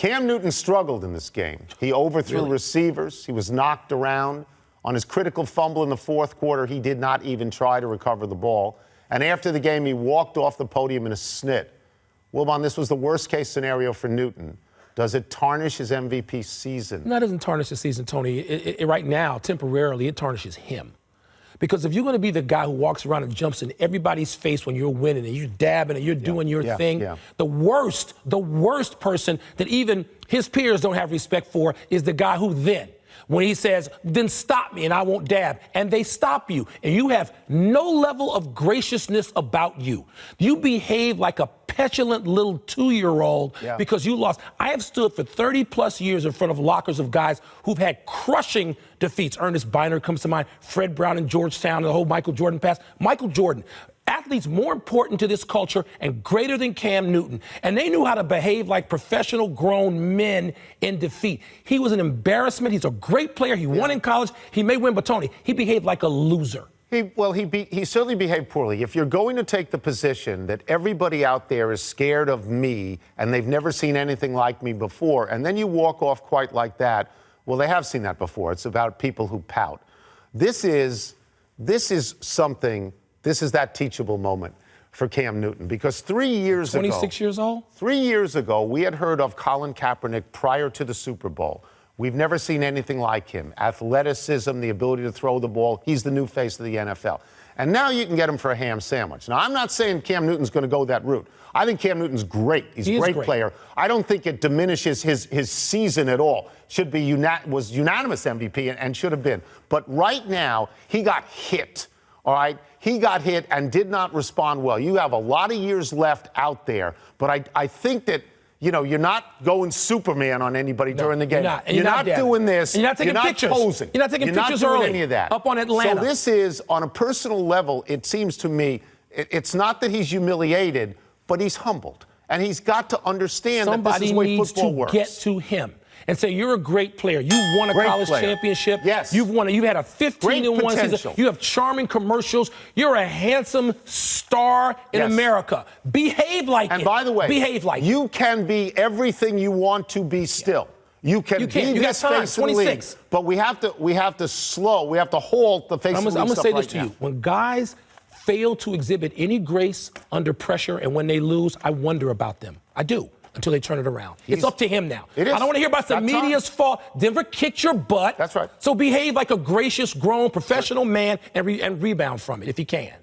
Cam Newton struggled in this game. He overthrew receivers. He was knocked around. On his critical fumble in the fourth quarter, he did not even try to recover the ball. And after the game, he walked off the podium in a snit. Wilbon, this was the worst-case scenario for Newton. Does it tarnish his MVP season? No, it doesn't tarnish his season, Tony. Right now, temporarily, it tarnishes him. Because if you're going to be the guy who walks around and jumps in everybody's face when you're winning and you're dabbing and you're doing your thing, the worst person that even his peers don't have respect for is the guy who when he says, then stop me and I won't dab, and they stop you, and you have no level of graciousness about you. You behave like a petulant little 2-year-old because you lost. I have stood for 30-plus years in front of lockers of guys who've had crushing defeats. Ernest Biner comes to mind, Fred Brown in Georgetown, the whole Michael Jordan pass. Michael Jordan, athletes more important to this culture and greater than Cam Newton. And they knew how to behave like professional grown men in defeat. He was an embarrassment. He's a great player. He won in college. He may win, but Tony, he behaved like a loser. He certainly behaved poorly. If you're going to take the position that everybody out there is scared of me and they've never seen anything like me before, and then you walk off quite like that, well, they have seen that before. It's about people who pout. This is that teachable moment for Cam Newton, because 3 years ago, 26 years old? 3 years ago, we had heard of Colin Kaepernick prior to the Super Bowl. We've never seen anything like him. Athleticism, the ability to throw the ball. He's the new face of the NFL. And now you can get him for a ham sandwich. Now, I'm not saying Cam Newton's going to go that route. I think Cam Newton's great. He's a great player. I don't think it diminishes his season at all. Should be was unanimous MVP and should have been. But right now, he got hit. All right? He got hit and did not respond well. You have a lot of years left out there, but I think that, you're not going Superman on anybody during the game. You're not doing this. And you're not taking pictures. Posing. You're not taking pictures doing early. Any of that. Up on Atlanta. So this is, on a personal level, it seems to me, it's not that he's humiliated, but he's humbled. And he's got to understand that this is the way football works. Somebody needs to get to him and say, you're a great player. You won a college championship. Yes. You've had a 15-1 season. You have charming commercials. You're a handsome star in America. Behave like it. And by the way, behave like you can be everything you want to be still. You can be this face of the league. But we have to halt the face of the league. I'm going to say this to you. When guys fail to exhibit any grace under pressure and when they lose, I wonder about them. I do. Until they turn it around. It's up to him now. It is. I don't want to hear about the media's fault. Denver kicked your butt. That's right. So behave like a gracious, grown, professional man and rebound from it if you can.